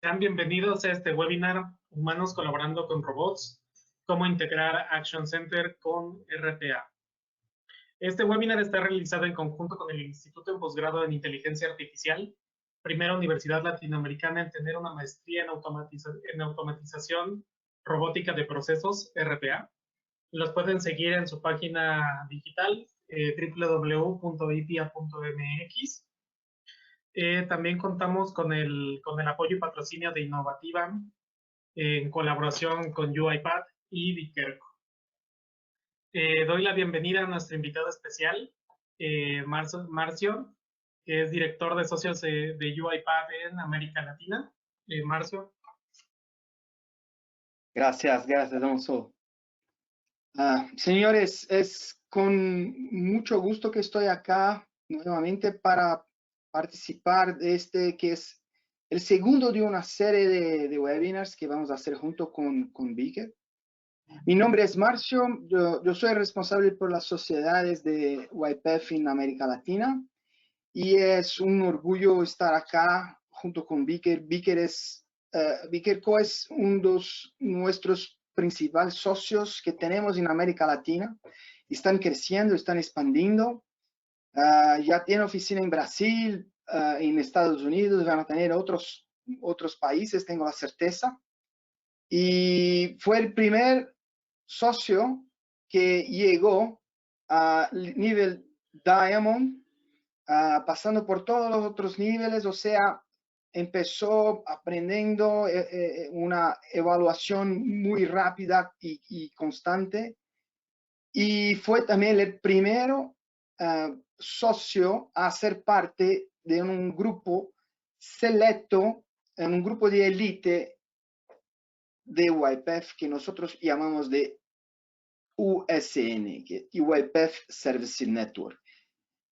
Sean bienvenidos a este webinar, Humanos colaborando con robots, cómo integrar Action Center con RPA. Este webinar está realizado en conjunto con el Instituto en Posgrado en Inteligencia Artificial, primera universidad latinoamericana en tener una maestría en automatización robótica de procesos, RPA. Los pueden seguir en su página digital, www.ipia.mx. También contamos con el apoyo y patrocinio de Innovativa en colaboración con UiPath y Viquerco. Doy la bienvenida a nuestro invitado especial, Marcio, que es director de socios de UiPath en América Latina. Marcio. Gracias, Alonso. Señores, es con mucho gusto que estoy acá nuevamente para participar de este que es el segundo de una serie de webinars que vamos a hacer junto con Vicker. Mi nombre es Marcio, yo soy responsable por las sociedades de YPF en América Latina y es un orgullo estar acá junto con Vicker. Viquerco es uno de nuestros principales socios que tenemos en América Latina. Están creciendo, están expandiendo. Ya tienen oficina en Brasil, en Estados Unidos, van a tener otros países, tengo la certeza. Y fue el primer socio que llegó a nivel Diamond, pasando por todos los otros niveles, o sea, empezó aprendiendo una evaluación muy rápida y constante. Y fue también el primero socio a ser parte de un grupo selecto, en un grupo de élite de YPF que nosotros llamamos de USN, que YPF Service Network.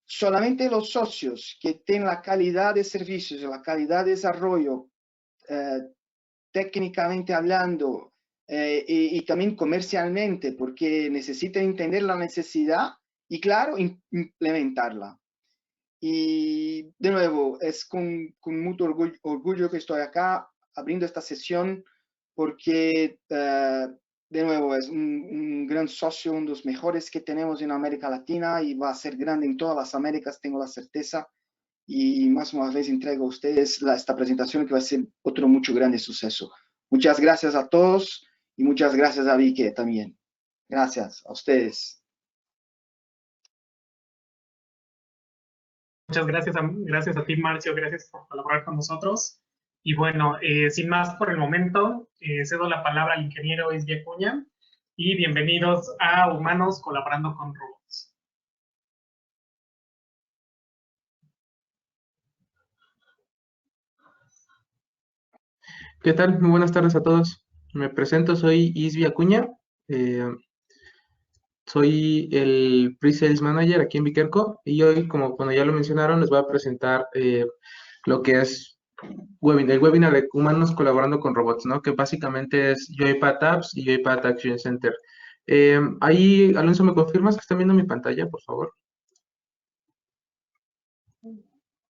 Solamente los socios que tienen la calidad de servicios, la calidad de desarrollo, técnicamente hablando, y también comercialmente, porque necesitan entender la necesidad y, claro, implementarla. Y, de nuevo, es con mucho orgullo que estoy acá abriendo esta sesión, porque, de nuevo, es un gran socio, uno de los mejores que tenemos en América Latina y va a ser grande en todas las Américas, tengo la certeza. Y más una vez entrego a ustedes esta presentación que va a ser otro mucho grande suceso. Muchas gracias a todos y muchas gracias a Vicky también. Gracias a ustedes. Muchas gracias a ti, Marcio, gracias por colaborar con nosotros. Y bueno, sin más por el momento, cedo la palabra al ingeniero Isby Acuña y bienvenidos a Humanos colaborando con robots. ¿Qué tal? Muy buenas tardes a todos. Me presento, soy Isby Acuña. Soy el Pre-Sales Manager aquí en Viquerco y hoy, como cuando ya lo mencionaron, les voy a presentar lo que es el webinar de Humanos colaborando con robots, ¿no? Que básicamente es UiPath Apps y UiPath Action Center. Ahí, Alonso, ¿me confirmas que están viendo mi pantalla, por favor?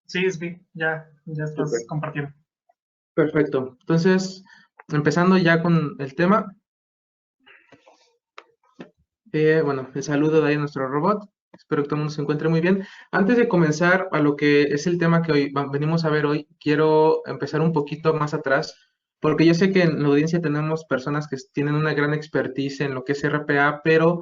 Sí, Isby, ya estás compartiendo. Perfecto. Entonces, empezando ya con el tema. Bueno, el saludo de ahí a nuestro robot. Espero que todo el mundo se encuentre muy bien. Antes de comenzar a lo que es el tema que hoy venimos a ver hoy, quiero empezar un poquito más atrás, porque yo sé que en la audiencia tenemos personas que tienen una gran expertise en lo que es RPA, pero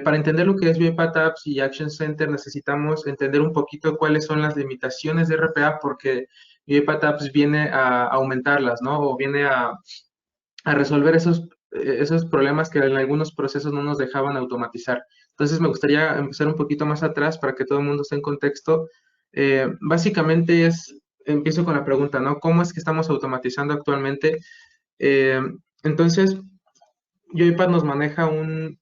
para entender lo que es UiPath Apps y Action Center necesitamos entender un poquito cuáles son las limitaciones de RPA, porque UiPath Apps viene a aumentarlas, ¿no? O viene a resolver esos problemas que en algunos procesos no nos dejaban automatizar. Entonces me gustaría empezar un poquito más atrás para que todo el mundo esté en contexto. Básicamente empiezo con la pregunta, ¿no? ¿Cómo es que estamos automatizando actualmente? Eh, entonces, UiPath nos maneja un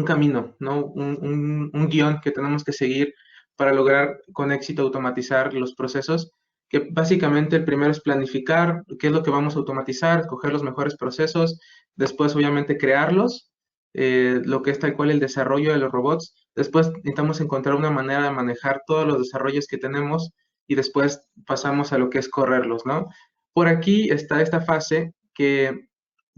camino, ¿no? Un guión que tenemos que seguir para lograr con éxito automatizar los procesos, que básicamente el primero es planificar qué es lo que vamos a automatizar, escoger los mejores procesos, después obviamente crearlos, lo que es tal cual el desarrollo de los robots, después necesitamos encontrar una manera de manejar todos los desarrollos que tenemos y después pasamos a lo que es correrlos, ¿no? Por aquí está esta fase que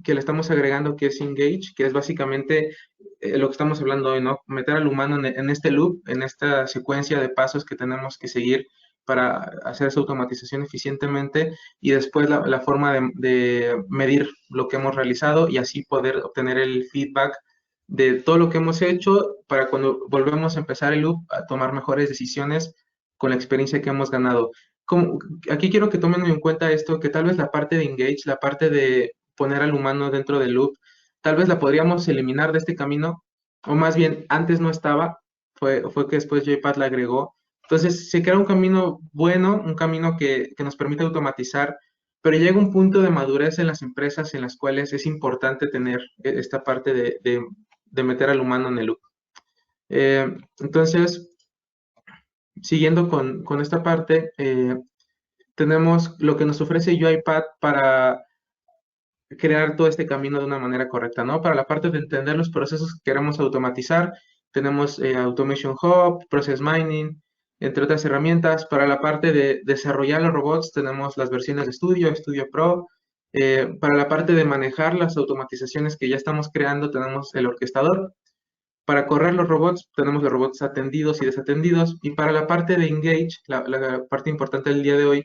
le estamos agregando, que es Engage, que es básicamente lo que estamos hablando hoy, ¿no? Meter al humano en este loop, en esta secuencia de pasos que tenemos que seguir para hacer esa automatización eficientemente y después la forma de medir lo que hemos realizado y así poder obtener el feedback de todo lo que hemos hecho para cuando volvemos a empezar el loop a tomar mejores decisiones con la experiencia que hemos ganado. Aquí quiero que tomen en cuenta esto, que tal vez la parte de Engage, la parte de poner al humano dentro del loop, tal vez la podríamos eliminar de este camino, o más bien antes no estaba, fue que después UiPath la agregó. Entonces se crea un camino bueno, un camino que nos permite automatizar, pero llega un punto de madurez en las empresas en las cuales es importante tener esta parte de meter al humano en el loop. Entonces, siguiendo con esta parte, tenemos lo que nos ofrece UiPath para crear todo este camino de una manera correcta, ¿no? Para la parte de entender los procesos que queremos automatizar, tenemos Automation Hub, Process Mining, entre otras herramientas. Para la parte de desarrollar los robots, tenemos las versiones de Studio, Studio Pro. Para la parte de manejar las automatizaciones que ya estamos creando, tenemos el orquestador. Para correr los robots, tenemos los robots atendidos y desatendidos. Y para la parte de Engage, la parte importante del día de hoy,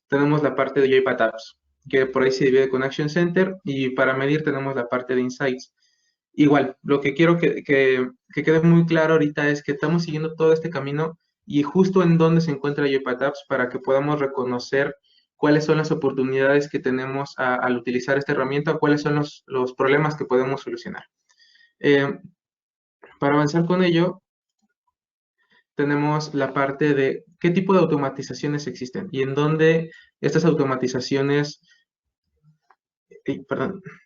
tenemos la parte de UiPath Apps, que por ahí se divide con Action Center, y para medir tenemos la parte de Insights. Igual, lo que quiero que quede muy claro ahorita es que estamos siguiendo todo este camino y justo en dónde se encuentra UiPath Apps para que podamos reconocer cuáles son las oportunidades que tenemos al utilizar esta herramienta, cuáles son los problemas que podemos solucionar. Para avanzar con ello, tenemos la parte de qué tipo de automatizaciones existen y en dónde estas automatizaciones,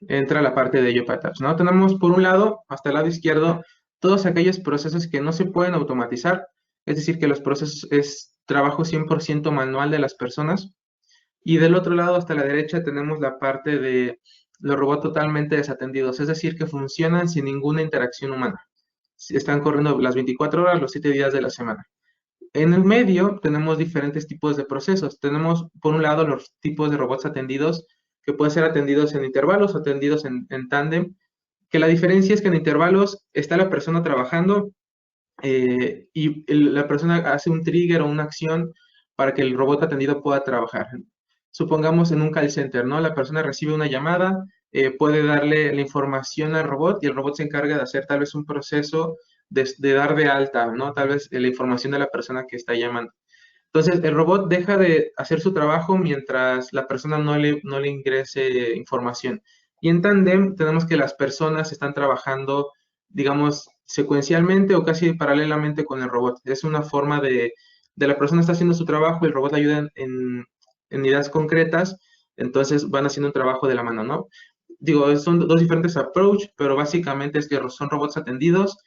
entra la parte de UiPath Apps, ¿no? Tenemos por un lado, hasta el lado izquierdo, todos aquellos procesos que no se pueden automatizar, es decir, que los procesos es trabajo 100% manual de las personas. Y del otro lado, hasta la derecha, tenemos la parte de los robots totalmente desatendidos, es decir, que funcionan sin ninguna interacción humana. Están corriendo las 24 horas, los 7 días de la semana. En el medio tenemos diferentes tipos de procesos. Tenemos, por un lado, los tipos de robots atendidos, que pueden ser atendidos en intervalos o atendidos en tándem, que la diferencia es que en intervalos está la persona trabajando y la persona hace un trigger o una acción para que el robot atendido pueda trabajar. Supongamos en un call center, ¿no? La persona recibe una llamada, puede darle la información al robot y el robot se encarga de hacer tal vez un proceso de dar de alta, ¿no? Tal vez la información de la persona que está llamando. Entonces, el robot deja de hacer su trabajo mientras la persona no le ingrese información. Y en tándem tenemos que las personas están trabajando, digamos, secuencialmente o casi paralelamente con el robot. Es una forma de la persona está haciendo su trabajo y el robot le ayuda en ideas concretas, entonces van haciendo un trabajo de la mano, ¿no? Digo, son dos diferentes approach, pero básicamente es que son robots atendidos.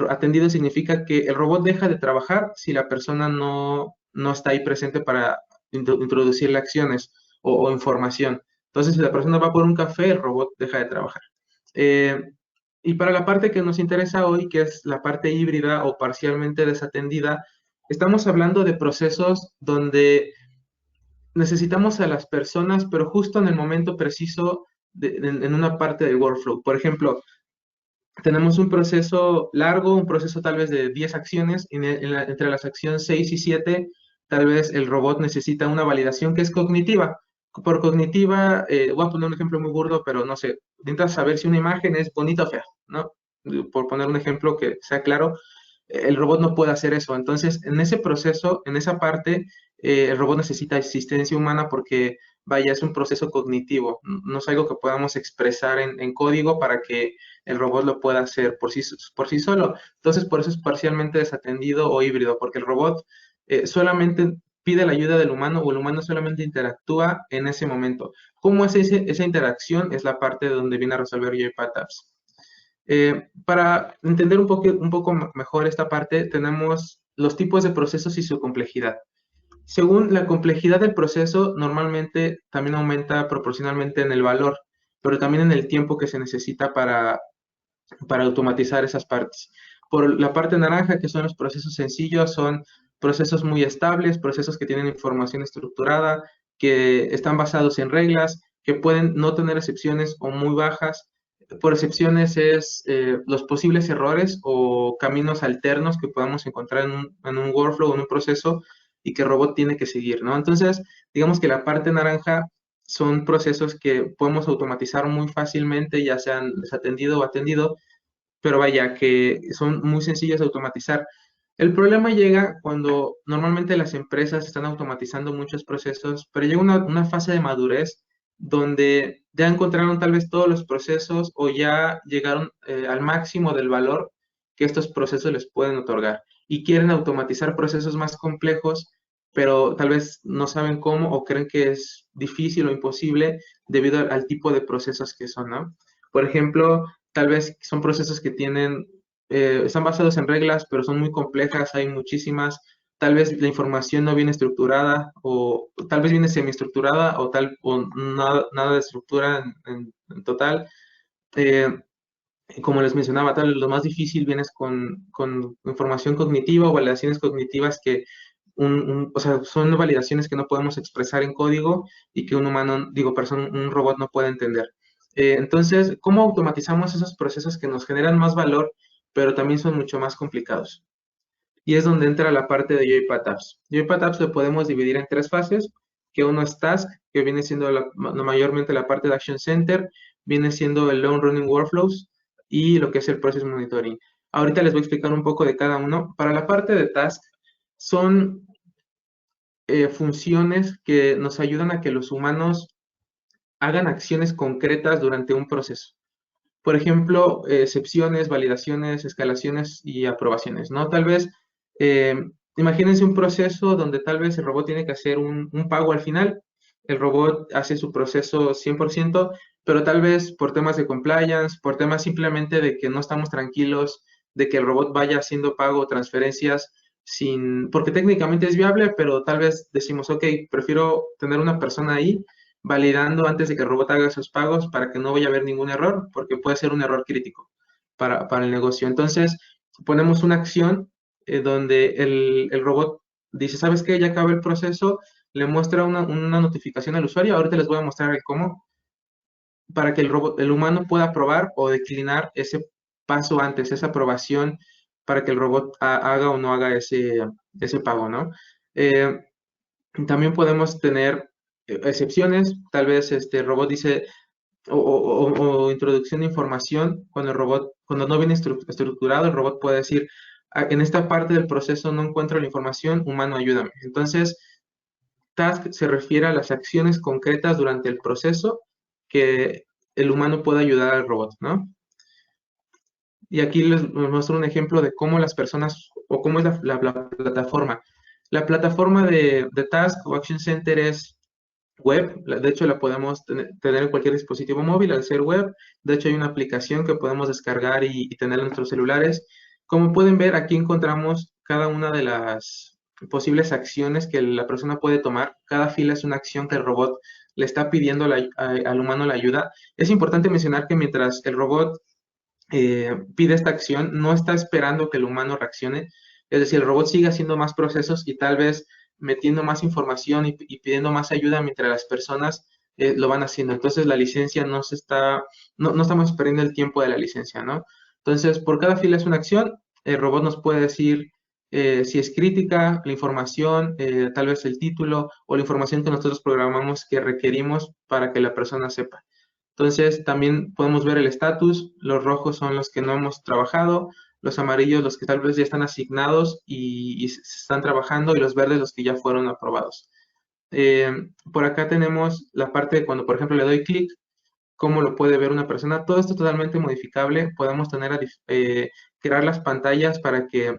Atendido significa que el robot deja de trabajar si la persona no está ahí presente para introducirle acciones o información. Entonces, si la persona va por un café, el robot deja de trabajar. Y para la parte que nos interesa hoy, que es la parte híbrida o parcialmente desatendida, estamos hablando de procesos donde necesitamos a las personas, pero justo en el momento preciso en una parte del workflow. Por ejemplo, tenemos un proceso largo, un proceso tal vez de 10 acciones, entre las acciones 6 y 7, tal vez el robot necesita una validación que es cognitiva. Por cognitiva, voy a poner un ejemplo muy burdo, pero no sé, intentas saber si una imagen es bonita o fea, ¿no? Por poner un ejemplo que sea claro, el robot no puede hacer eso. Entonces, en ese proceso, en esa parte, el robot necesita asistencia humana porque, vaya, es un proceso cognitivo, no es algo que podamos expresar en código para que el robot lo pueda hacer por sí solo. Entonces, por eso es parcialmente desatendido o híbrido, porque el robot solamente pide la ayuda del humano o el humano solamente interactúa en ese momento. ¿Cómo es esa interacción? Es la parte donde viene a resolver UiPath Apps. Para entender un poco mejor esta parte, tenemos los tipos de procesos y su complejidad. Según la complejidad del proceso, normalmente también aumenta proporcionalmente en el valor, pero también en el tiempo que se necesita para automatizar esas partes. Por la parte naranja, que son los procesos sencillos, son procesos muy estables, procesos que tienen información estructurada, que están basados en reglas, que pueden no tener excepciones o muy bajas. Por excepciones es los posibles errores o caminos alternos que podamos encontrar en un workflow, en un proceso, y que el robot tiene que seguir, ¿no? Entonces, digamos que la parte naranja son procesos que podemos automatizar muy fácilmente, ya sean desatendido o atendido, pero vaya, que son muy sencillos de automatizar. El problema llega cuando normalmente las empresas están automatizando muchos procesos, pero llega una fase de madurez donde ya encontraron tal vez todos los procesos o ya llegaron al máximo del valor que estos procesos les pueden otorgar y quieren automatizar procesos más complejos, pero tal vez no saben cómo o creen que es difícil o imposible debido al tipo de procesos que son, ¿no? Por ejemplo, tal vez son procesos que están basados en reglas, pero son muy complejas, hay muchísimas. Tal vez la información no viene estructurada, o tal vez viene semiestructurada, o nada de estructura en total. Como les mencionaba, tal vez lo más difícil viene con información cognitiva o validaciones cognitivas que o sea, son validaciones que no podemos expresar en código y que un humano, un robot no puede entender. Entonces, ¿cómo automatizamos esos procesos que nos generan más valor, pero también son mucho más complicados? Y es donde entra la parte de UiPath Apps. UiPath Apps lo podemos dividir en 3 fases, que uno es Task, que viene siendo mayormente la parte de Action Center, viene siendo el Long Running Workflows y lo que es el Process Monitoring. Ahorita les voy a explicar un poco de cada uno. Para la parte de Task, son funciones que nos ayudan a que los humanos hagan acciones concretas durante un proceso. Por ejemplo, excepciones, validaciones, escalaciones y aprobaciones, ¿no? Tal vez, imagínense un proceso donde tal vez el robot tiene que hacer un pago al final, el robot hace su proceso 100%, pero tal vez por temas de compliance, por temas simplemente de que no estamos tranquilos, de que el robot vaya haciendo pago o transferencias porque técnicamente es viable, pero tal vez decimos, ok, prefiero tener una persona ahí validando antes de que el robot haga esos pagos para que no vaya a haber ningún error, porque puede ser un error crítico para el negocio. Entonces, ponemos una acción donde el robot dice, ¿sabes qué? Ya acabó el proceso, le muestra una notificación al usuario. Ahorita les voy a mostrar el cómo, para que el humano pueda aprobar o declinar ese paso antes, esa aprobación, para que el robot haga o no haga ese pago, ¿no? También podemos tener excepciones, tal vez el robot dice, o introducción de información, cuando no viene estructurado, el robot puede decir, en esta parte del proceso no encuentro la información, humano, ayúdame. Entonces, task se refiere a las acciones concretas durante el proceso que el humano puede ayudar al robot, ¿no? Y aquí les muestro un ejemplo de cómo las personas, o cómo es la plataforma. La plataforma de Task o Action Center es web, de hecho la podemos tener en cualquier dispositivo móvil al ser web. De hecho hay una aplicación que podemos descargar y tener en nuestros celulares. Como pueden ver, aquí encontramos cada una de las posibles acciones que la persona puede tomar. Cada fila es una acción que el robot le está pidiendo al humano la ayuda. Es importante mencionar que mientras el robot pide esta acción, no está esperando que el humano reaccione. Es decir, el robot sigue haciendo más procesos y tal vez metiendo más información y pidiendo más ayuda mientras las personas lo van haciendo. Entonces la licencia no estamos perdiendo el tiempo de la licencia, ¿no? Entonces, por cada fila es una acción, el robot nos puede decir si es crítica, la información, tal vez el título o la información que nosotros programamos que requerimos para que la persona sepa. Entonces, también podemos ver el estatus, los rojos son los que no hemos trabajado, los amarillos los que tal vez ya están asignados y se están trabajando, y los verdes los que ya fueron aprobados. Por acá tenemos la parte de cuando, por ejemplo, le doy clic, cómo lo puede ver una persona. Todo esto es totalmente modificable. Podemos crear las pantallas para que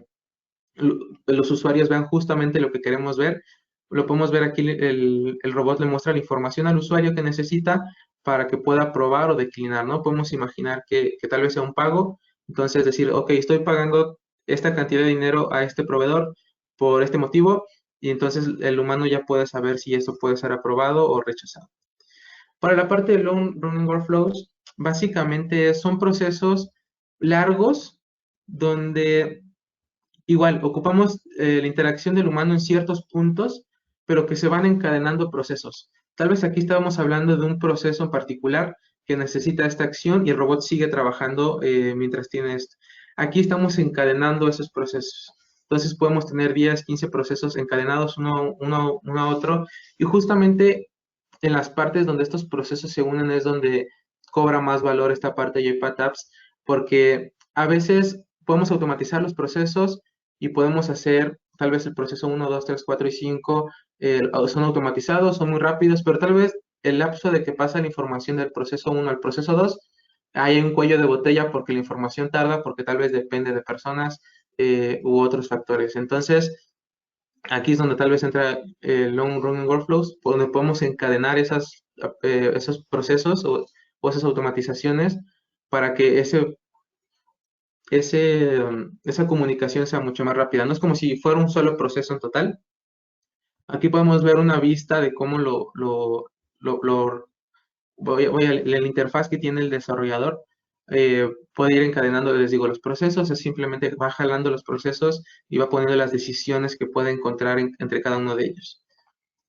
los usuarios vean justamente lo que queremos ver. Lo podemos ver aquí, el robot le muestra la información al usuario que necesita para que pueda aprobar o declinar, ¿no? Podemos imaginar que tal vez sea un pago, entonces decir, ok, estoy pagando esta cantidad de dinero a este proveedor por este motivo, y entonces el humano ya puede saber si eso puede ser aprobado o rechazado. Para la parte de long running workflows, básicamente son procesos largos donde igual ocupamos la interacción del humano en ciertos puntos, pero que se van encadenando procesos. Tal vez aquí estábamos hablando de un proceso en particular que necesita esta acción y el robot sigue trabajando mientras tiene esto. Aquí estamos encadenando esos procesos. Entonces podemos tener 10, 15 procesos encadenados uno a otro, y justamente en las partes donde estos procesos se unen es donde cobra más valor esta parte de UiPath Apps, porque a veces podemos automatizar los procesos y podemos hacer tal vez el proceso 1, 2, 3, 4 y 5 son automatizados, son muy rápidos, pero tal vez el lapso de que pasa la información del proceso 1 al proceso 2, hay un cuello de botella porque la información tarda, porque tal vez depende de personas u otros factores. Entonces, aquí es donde tal vez entra long running workflows, donde podemos encadenar esos procesos o esas automatizaciones para que esa comunicación sea mucho más rápida. No es como si fuera un solo proceso en total. Aquí podemos ver una vista de cómo la interfaz que tiene el desarrollador puede ir encadenando, les digo, los procesos. Es simplemente va jalando los procesos y va poniendo las decisiones que puede encontrar entre cada uno de ellos.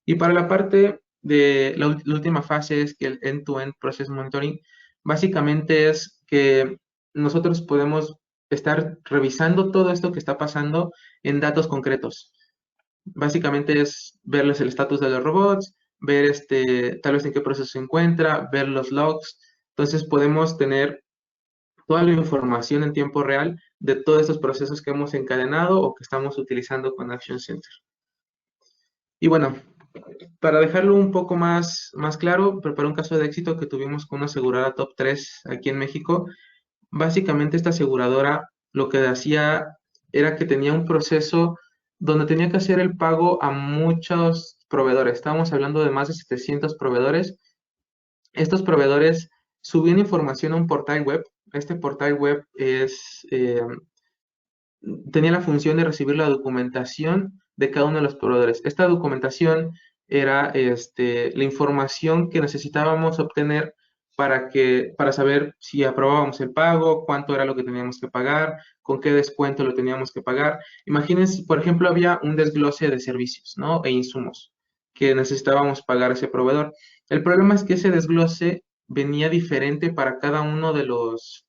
Y para la parte de la última fase es que el end-to-end process monitoring básicamente es que nosotros podemos estar revisando todo esto que está pasando en datos concretos. Básicamente es verles el estatus de los robots, ver tal vez en qué proceso se encuentra, ver los logs. Entonces podemos tener toda la información en tiempo real de todos estos procesos que hemos encadenado o que estamos utilizando con Action Center. Y bueno, para dejarlo un poco más claro, preparé un caso de éxito que tuvimos con una aseguradora top 3 aquí en México. Básicamente esta aseguradora lo que hacía era que tenía un proceso donde tenía que hacer el pago a muchos proveedores. Estábamos hablando de más de 700 proveedores. Estos proveedores subían información a un portal web. Este portal web tenía la función de recibir la documentación de cada uno de los proveedores. Esta documentación era la información que necesitábamos obtener para saber si aprobábamos el pago, cuánto era lo que teníamos que pagar, con qué descuento lo teníamos que pagar. Imagínense, por ejemplo, había un desglose de servicios, ¿no? E insumos que necesitábamos pagar a ese proveedor. El problema es que ese desglose venía diferente para cada uno de los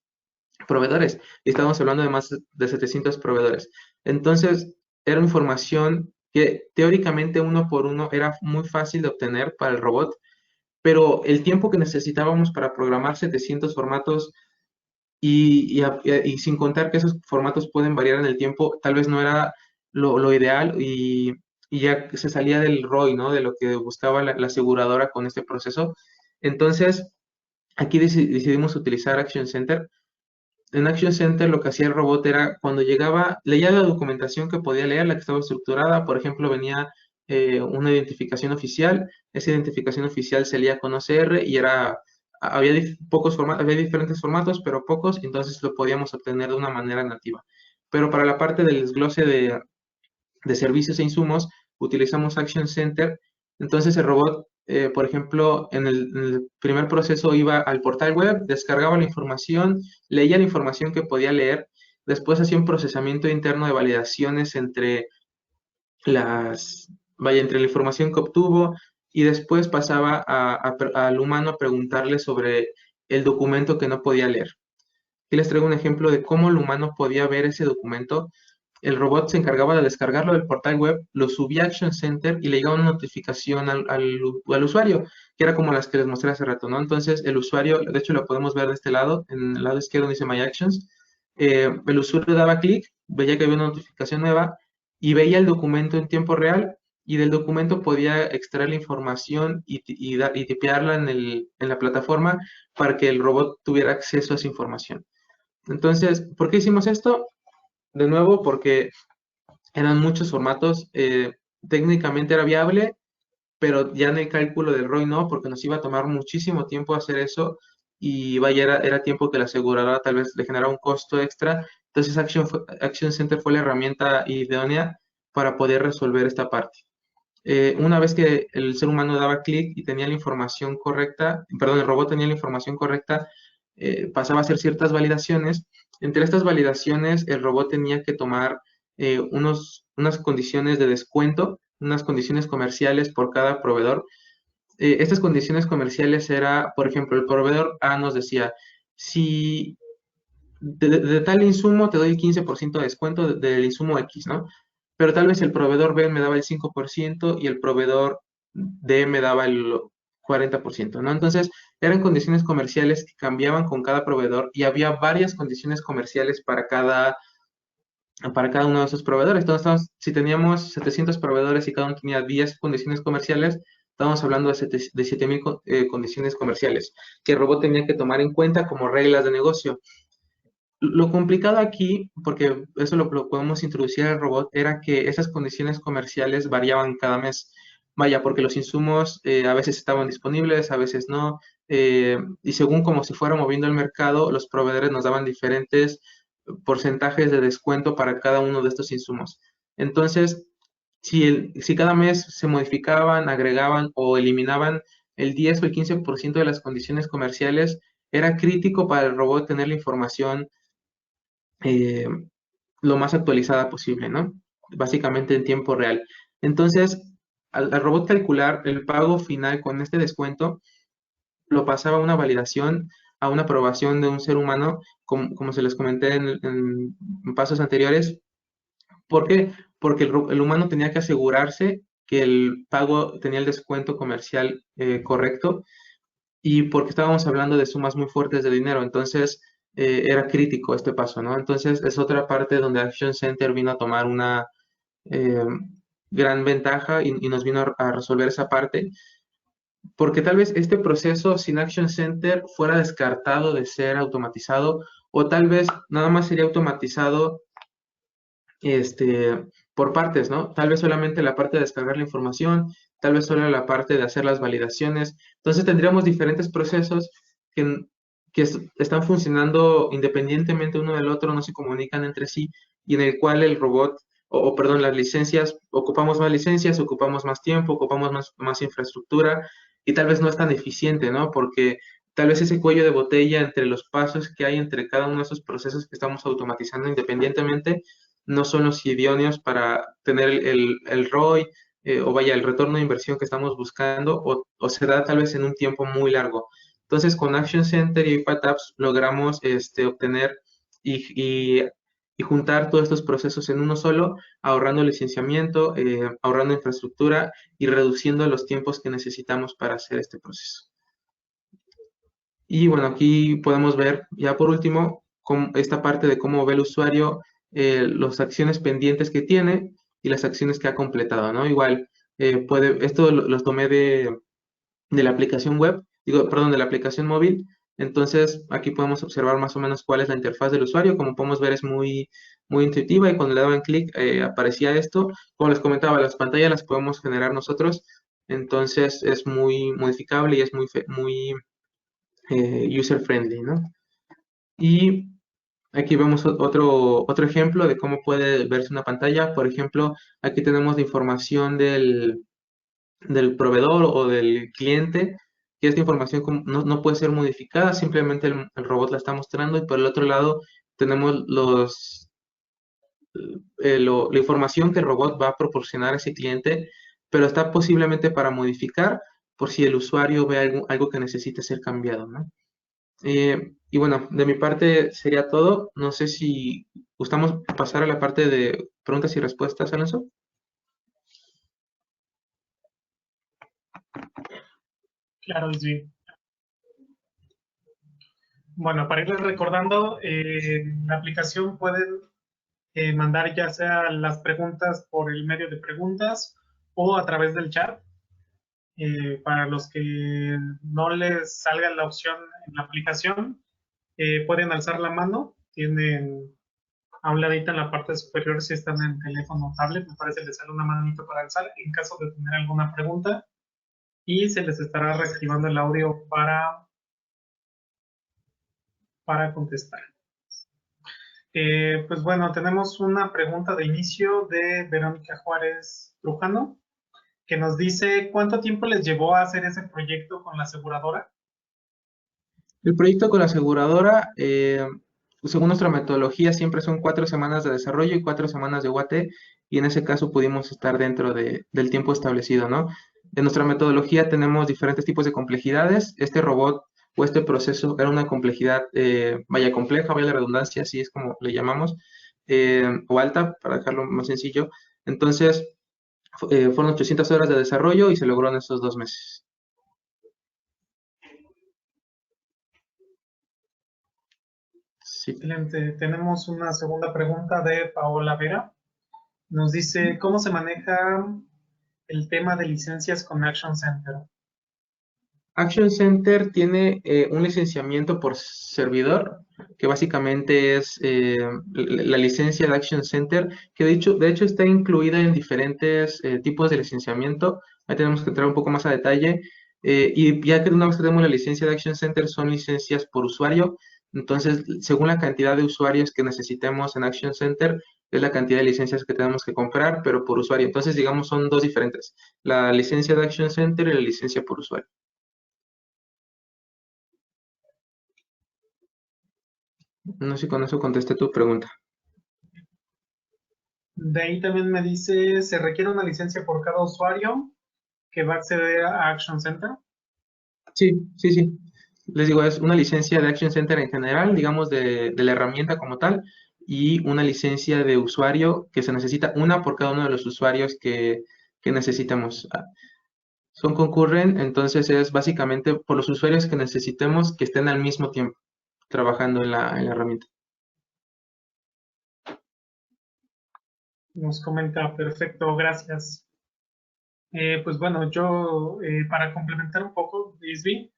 proveedores, y estamos hablando de más de 700 proveedores. Entonces, era información que teóricamente uno por uno era muy fácil de obtener para el robot, pero el tiempo que necesitábamos para programar 700 formatos y sin contar que esos formatos pueden variar en el tiempo, tal vez no era lo ideal, y ya se salía del ROI, ¿no? De lo que buscaba la aseguradora con este proceso. Entonces, aquí decidimos utilizar Action Center. En Action Center lo que hacía el robot era cuando llegaba, leía la documentación que podía leer, la que estaba estructurada. Por ejemplo, venía una identificación oficial. Esa identificación oficial se leía con OCR y había diferentes formatos, pero pocos, entonces lo podíamos obtener de una manera nativa. Pero para la parte del desglose de servicios e insumos, utilizamos Action Center. Entonces el robot, por ejemplo, en el primer proceso iba al portal web, descargaba la información, leía la información que podía leer, después hacía un procesamiento interno de validaciones entre la información que obtuvo, y después pasaba al humano a preguntarle sobre el documento que no podía leer. Aquí les traigo un ejemplo de cómo el humano podía ver ese documento. El robot se encargaba de descargarlo del portal web, lo subía a Action Center y le llegaba una notificación al usuario, que era como las que les mostré hace rato, ¿no? Entonces, el usuario, de hecho lo podemos ver de este lado, en el lado izquierdo dice My Actions. El usuario daba clic, veía que había una notificación nueva y veía el documento en tiempo real, y del documento podía extraer la información y tipearla en la plataforma para que el robot tuviera acceso a esa información. Entonces, ¿por qué hicimos esto? De nuevo, porque eran muchos formatos. Técnicamente era viable, pero ya en el cálculo del ROI no, porque nos iba a tomar muchísimo tiempo hacer eso, y vaya, era tiempo que la aseguradora tal vez le generaba un costo extra. Entonces Action Center fue la herramienta idónea para poder resolver esta parte. Una vez que el ser humano daba clic y tenía la información correcta, perdón, el robot tenía la información correcta, pasaba a hacer ciertas validaciones. Entre estas validaciones, el robot tenía que tomar unas condiciones de descuento, unas condiciones comerciales por cada proveedor. Estas condiciones comerciales era, por ejemplo, el proveedor A nos decía, si de tal insumo te doy el 15% de descuento del insumo X, ¿no? Pero tal vez el proveedor B me daba el 5% y el proveedor D me daba el 40%, ¿no? Entonces, eran condiciones comerciales que cambiaban con cada proveedor, y había varias condiciones comerciales para cada uno de esos proveedores. Entonces, si teníamos 700 proveedores y cada uno tenía 10 condiciones comerciales, estábamos hablando de 7,000 condiciones comerciales que el robot tenía que tomar en cuenta como reglas de negocio. Lo complicado aquí, porque eso lo podemos introducir al robot, era que esas condiciones comerciales variaban cada mes. Vaya, porque los insumos a veces estaban disponibles, a veces no, y según como se fuera moviendo el mercado, los proveedores nos daban diferentes porcentajes de descuento para cada uno de estos insumos. Entonces, si cada mes se modificaban, agregaban o eliminaban el 10 o el 15% de las condiciones comerciales, era crítico para el robot tener la información lo más actualizada posible, ¿no? Básicamente en tiempo real. Entonces, al robot calcular el pago final con este descuento, lo pasaba a una validación, a una aprobación de un ser humano, como se les comenté en pasos anteriores. ¿Por qué? Porque el humano tenía que asegurarse que el pago tenía el descuento comercial correcto, y porque estábamos hablando de sumas muy fuertes de dinero. Entonces era crítico este paso, ¿no? Entonces es otra parte donde Action Center vino a tomar una gran ventaja y nos vino a resolver esa parte, porque tal vez este proceso sin Action Center fuera descartado de ser automatizado, o tal vez nada más sería automatizado por partes, ¿no? Tal vez solamente la parte de descargar la información, tal vez solo la parte de hacer las validaciones. Entonces tendríamos diferentes procesos que están funcionando independientemente uno del otro, no se comunican entre sí, y en el cual el robot, perdón, las licencias, ocupamos más licencias, ocupamos más tiempo, ocupamos más infraestructura, y tal vez no es tan eficiente, ¿no? Porque tal vez ese cuello de botella entre los pasos que hay entre cada uno de esos procesos que estamos automatizando independientemente no son los idóneos para tener el ROI, o vaya, el retorno de inversión que estamos buscando, o se da tal vez en un tiempo muy largo. Entonces, con Action Center y iPad Apps logramos obtener y juntar todos estos procesos en uno solo, ahorrando licenciamiento, ahorrando infraestructura y reduciendo los tiempos que necesitamos para hacer este proceso. Y bueno, aquí podemos ver ya por último esta parte de cómo ve el usuario las acciones pendientes que tiene y las acciones que ha completado, ¿no? Igual, esto los tomé de la aplicación web, perdón, de la aplicación móvil. Entonces, aquí podemos observar más o menos cuál es la interfaz del usuario. Como podemos ver, es muy, muy intuitiva, y cuando le daban clic aparecía esto. Como les comentaba, las pantallas las podemos generar nosotros, entonces es muy modificable y es muy user friendly, ¿no? Y aquí vemos otro ejemplo de cómo puede verse una pantalla. Por ejemplo, aquí tenemos la información del proveedor o del cliente, que esta información no puede ser modificada, simplemente el robot la está mostrando, y por el otro lado tenemos la información que el robot va a proporcionar a ese cliente, pero está posiblemente para modificar por si el usuario ve algo que necesite ser cambiado, ¿no? Y bueno, de mi parte sería todo. No sé si gustamos pasar a la parte de preguntas y respuestas, Alonso. Claro, Isvi. Bueno, para irles recordando, en la aplicación pueden mandar ya sea las preguntas por el medio de preguntas o a través del chat. Para los que no les salga la opción en la aplicación, pueden alzar la mano. Tienen a un ladito en la parte superior, si están en teléfono o tablet, me parece que les sale una manito para alzar en caso de tener alguna pregunta y se les estará reactivando el audio para contestar. Pues bueno, tenemos una pregunta de inicio de Verónica Juárez Trujano, que nos dice, ¿cuánto tiempo les llevó a hacer ese proyecto con la aseguradora? El proyecto con la aseguradora, según nuestra metodología, siempre son 4 semanas de desarrollo y 4 semanas de UAT, y en ese caso pudimos estar dentro del tiempo establecido, ¿no? En nuestra metodología tenemos diferentes tipos de complejidades. Este robot o este proceso era una complejidad, vaya compleja, vaya la redundancia, así es como le llamamos, o alta, para dejarlo más sencillo. Entonces, fueron 800 horas de desarrollo y se logró en esos 2 meses. Sí. Excelente. Tenemos una segunda pregunta de Paola Vera. Nos dice, ¿cómo se maneja el tema de licencias con Action Center? Action Center tiene un licenciamiento por servidor, que básicamente es la licencia de Action Center, que de hecho está incluida en diferentes tipos de licenciamiento. Ahí tenemos que entrar un poco más a detalle. Y ya que una vez que tenemos la licencia de Action Center, son licencias por usuario. Entonces, según la cantidad de usuarios que necesitemos en Action Center, es la cantidad de licencias que tenemos que comprar, pero por usuario. Entonces, digamos, son dos diferentes: la licencia de Action Center y la licencia por usuario. No sé si con eso contesté tu pregunta. De ahí también me dice, ¿se requiere una licencia por cada usuario que va a acceder a Action Center? Sí, sí, sí. Les digo, es una licencia de Action Center en general, digamos, de la herramienta como tal, y una licencia de usuario que se necesita una por cada uno de los usuarios que necesitamos. Son concurren, entonces es básicamente por los usuarios que necesitemos que estén al mismo tiempo trabajando en la herramienta. Nos comenta, perfecto, gracias. Pues bueno, yo para complementar un poco, Isby,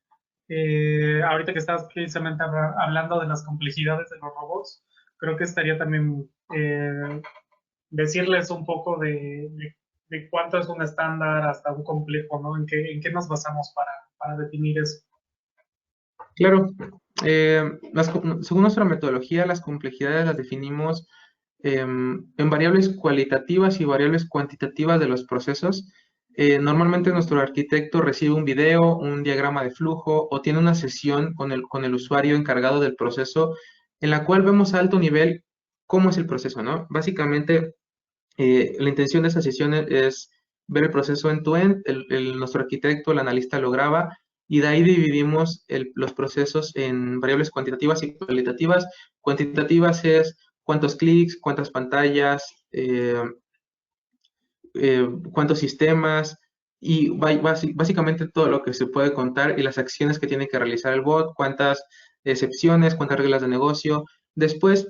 ahorita que estás precisamente hablando de las complejidades de los robots, creo que estaría también decirles un poco de cuánto es un estándar hasta un complejo, ¿no? ¿En qué nos basamos para definir eso? Claro, según nuestra metodología, las complejidades las definimos en variables cualitativas y variables cuantitativas de los procesos. Normalmente nuestro arquitecto recibe un video, un diagrama de flujo o tiene una sesión con el usuario encargado del proceso en la cual vemos a alto nivel cómo es el proceso, ¿no? Básicamente, la intención de esa sesión es ver el proceso end-to-end. Nuestro arquitecto, el analista, lo graba y de ahí dividimos los procesos en variables cuantitativas y cualitativas. Cuantitativas es cuántos clics, cuántas pantallas, cuántos sistemas y básicamente todo lo que se puede contar y las acciones que tiene que realizar el bot, cuántas excepciones, cuántas reglas de negocio. Después,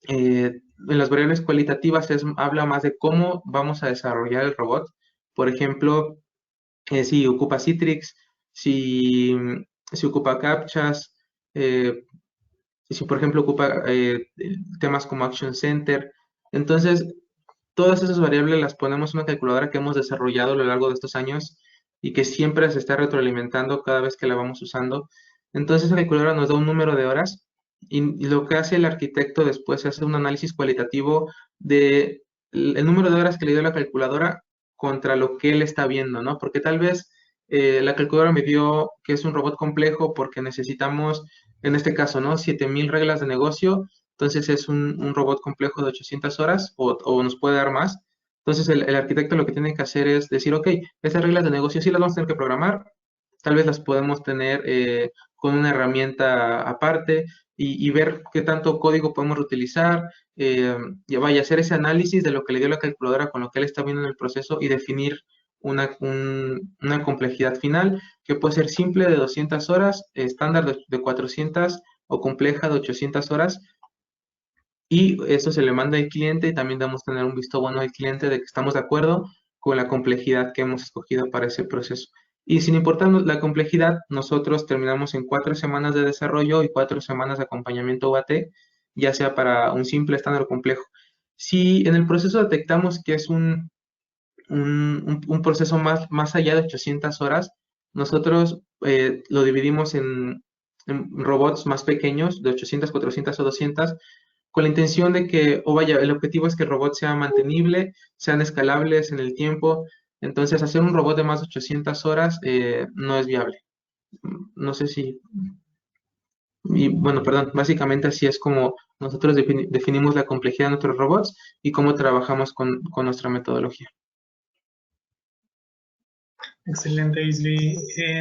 en las variables cualitativas habla más de cómo vamos a desarrollar el robot. Por ejemplo, si ocupa Citrix, si ocupa CAPTCHAs, si por ejemplo ocupa temas como Action Center. Entonces, todas esas variables las ponemos en una calculadora que hemos desarrollado a lo largo de estos años y que siempre se está retroalimentando cada vez que la vamos usando. Entonces, esa calculadora nos da un número de horas y lo que hace el arquitecto después es hacer un análisis cualitativo de el número de horas que le dio la calculadora contra lo que él está viendo, ¿no? Porque tal vez la calculadora me dio que es un robot complejo porque necesitamos, en este caso, ¿no? 7000 reglas de negocio. Entonces es un robot complejo de 800 horas o nos puede dar más. Entonces el arquitecto lo que tiene que hacer es decir, ok, estas reglas de negocio sí las vamos a tener que programar, tal vez las podemos tener con una herramienta aparte y ver qué tanto código podemos reutilizar, y vaya a hacer ese análisis de lo que le dio la calculadora con lo que él está viendo en el proceso y definir una complejidad final que puede ser simple de 200 horas, estándar de 400 o compleja de 800 horas. Y eso se le manda al cliente y también debemos tener un visto bueno al cliente de que estamos de acuerdo con la complejidad que hemos escogido para ese proceso. Y sin importarnos la complejidad, nosotros terminamos en 4 semanas de desarrollo y 4 semanas de acompañamiento UAT, ya sea para un simple estándar o complejo. Si en el proceso detectamos que es un proceso más allá de 800 horas, nosotros lo dividimos en robots más pequeños, de 800, 400 o 200, con la intención de que, o vaya, el objetivo es que el robot sea mantenible, sean escalables en el tiempo. Entonces, hacer un robot de más de 800 horas no es viable. No sé si... Y bueno, perdón, básicamente así es como nosotros definimos la complejidad de nuestros robots y cómo trabajamos con nuestra metodología. Excelente, Isley.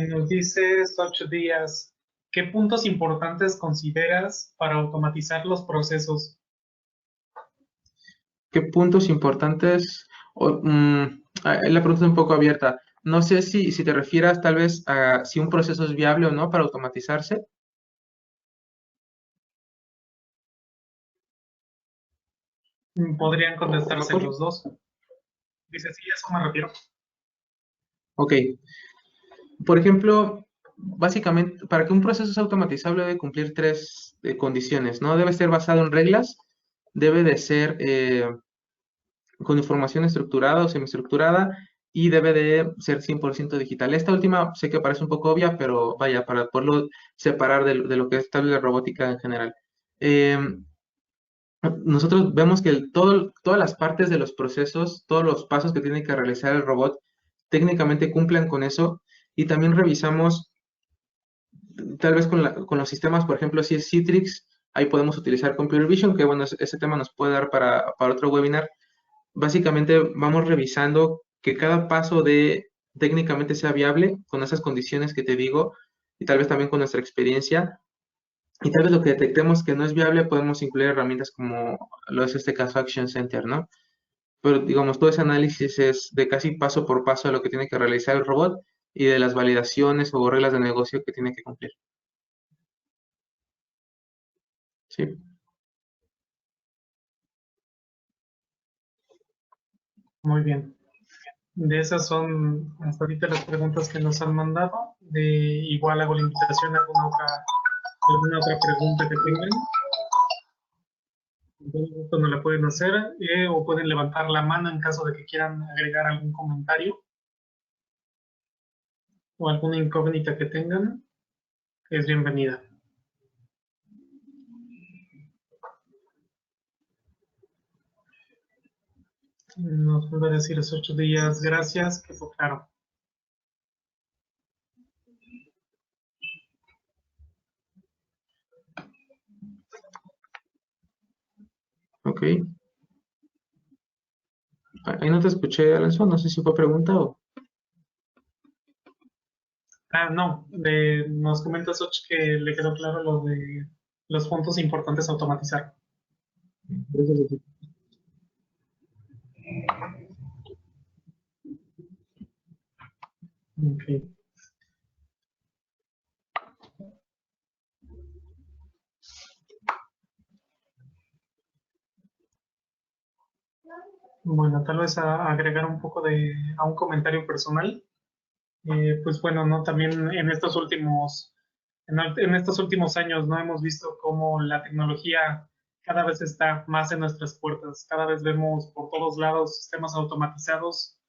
Nos dices 8 días. ¿Qué puntos importantes consideras para automatizar los procesos? ¿Qué puntos importantes? La pregunta es un poco abierta. No sé si te refieras tal vez a si un proceso es viable o no para automatizarse. Podrían contestarse los dos. Dice, sí, a eso me refiero. Ok. Por ejemplo, básicamente, para que un proceso sea automatizable debe cumplir 3 condiciones, ¿no? Debe ser basado en reglas, debe de ser con información estructurada o semiestructurada y debe de ser 100% digital. Esta última sé que parece un poco obvia, pero vaya, para poderlo separar de lo que es tal vez la robótica en general. Nosotros vemos que todas las partes de los procesos, todos los pasos que tiene que realizar el robot, técnicamente cumplan con eso y también revisamos tal vez con los sistemas, por ejemplo, si es Citrix, ahí podemos utilizar Computer Vision, que bueno, ese tema nos puede dar para otro webinar. Básicamente vamos revisando que cada paso técnicamente sea viable con esas condiciones que te digo y tal vez también con nuestra experiencia. Y tal vez lo que detectemos que no es viable, podemos incluir herramientas como lo es este caso Action Center, ¿no? Pero digamos, todo ese análisis es de casi paso por paso de lo que tiene que realizar el robot y de las validaciones o reglas de negocio que tiene que cumplir. Sí. Muy bien. De esas son hasta ahorita las preguntas que nos han mandado. Igual hago la invitación a alguna otra pregunta que tengan. Esto no la pueden hacer o pueden levantar la mano en caso de que quieran agregar algún comentario o alguna incógnita que tengan. Es bienvenida. Nos vuelve a decir los 8 días. Gracias. Que fue claro. Ok. Ahí no te escuché, Alonso. No sé si fue pregunta o... No. Nos comenta Soch que le quedó claro lo de los puntos importantes a automatizar. Okay. Bueno, tal vez agregar un poco a un comentario personal. Pues bueno, ¿no? También en estos últimos años, ¿no? Hemos visto cómo la tecnología cada vez está más en nuestras puertas. Cada vez vemos por todos lados sistemas automatizados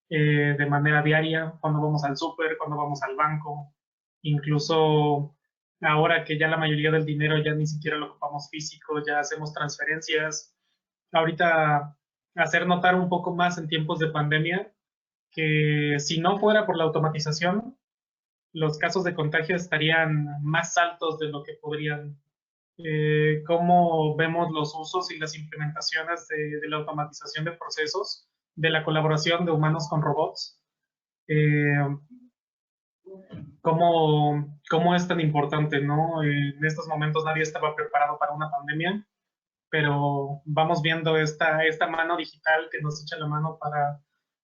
de manera diaria, cuando vamos al súper, cuando vamos al banco, incluso ahora que ya la mayoría del dinero ya ni siquiera lo ocupamos físico, ya hacemos transferencias. Ahorita hacer notar un poco más en tiempos de pandemia que si no fuera por la automatización, los casos de contagio estarían más altos de lo que podrían. Cómo vemos los usos y las implementaciones de la automatización de procesos, de la colaboración de humanos con robots. cómo es tan importante, ¿no? En estos momentos nadie estaba preparado para una pandemia, pero vamos viendo esta mano digital que nos echa la mano para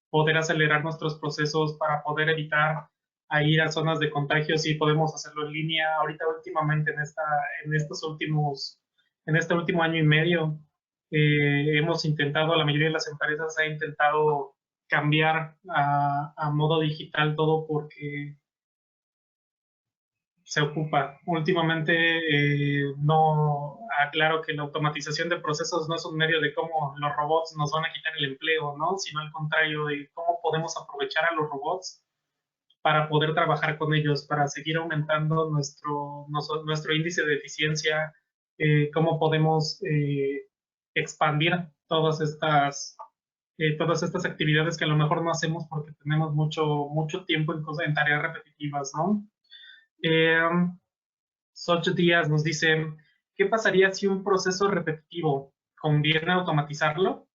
poder acelerar nuestros procesos, para poder evitar a ir a zonas de contagio si podemos hacerlo en línea. Ahorita últimamente en este último año y medio, hemos intentado, la mayoría de las empresas ha intentado cambiar a modo digital todo porque se ocupa. Últimamente, no aclaro que la automatización de procesos no es un medio de cómo los robots nos van a quitar el empleo, ¿no? Sino al contrario, de cómo podemos aprovechar a los robots para poder trabajar con ellos, para seguir aumentando nuestro índice de eficiencia, cómo podemos expandir todas estas actividades que a lo mejor no hacemos porque tenemos mucho tiempo en tareas repetitivas, ¿no? Eh, Soch Díaz nos dice, ¿qué pasaría si un proceso repetitivo conviene automatizarlo?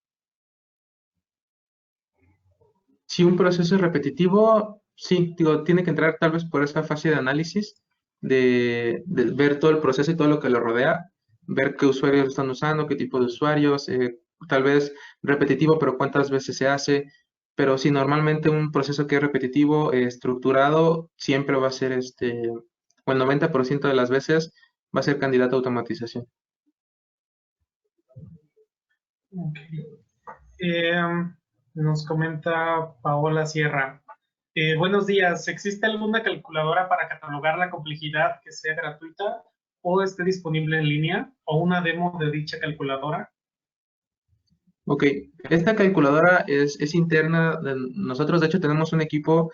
Si un proceso es repetitivo, sí, digo, tiene que entrar tal vez por esa fase de análisis, de ver todo el proceso y todo lo que lo rodea, ver qué usuarios están usando, qué tipo de usuarios, tal vez repetitivo, pero cuántas veces se hace. Pero sí, normalmente un proceso que es repetitivo, estructurado, siempre va a ser o el 90% de las veces va a ser candidato a automatización. Okay. Nos comenta Paola Sierra. Buenos días. ¿Existe alguna calculadora para catalogar la complejidad que sea gratuita o esté disponible en línea o una demo de dicha calculadora? Ok, esta calculadora es interna. Nosotros, de hecho, tenemos un equipo.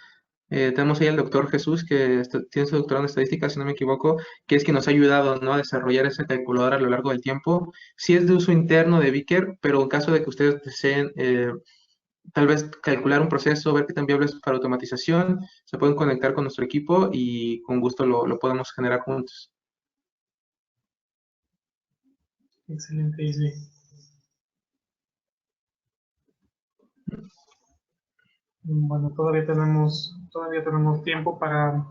Tenemos ahí al doctor Jesús, que tiene su doctorado en estadística, si no me equivoco, que es quien nos ha ayudado, ¿no?, a desarrollar esa calculadora a lo largo del tiempo. Sí es de uso interno de Vicker, pero en caso de que ustedes deseen tal vez calcular un proceso, ver qué tan viable es para automatización, se pueden conectar con nuestro equipo y con gusto lo podemos generar juntos. Excelente, Isli. Bueno, todavía tenemos tiempo para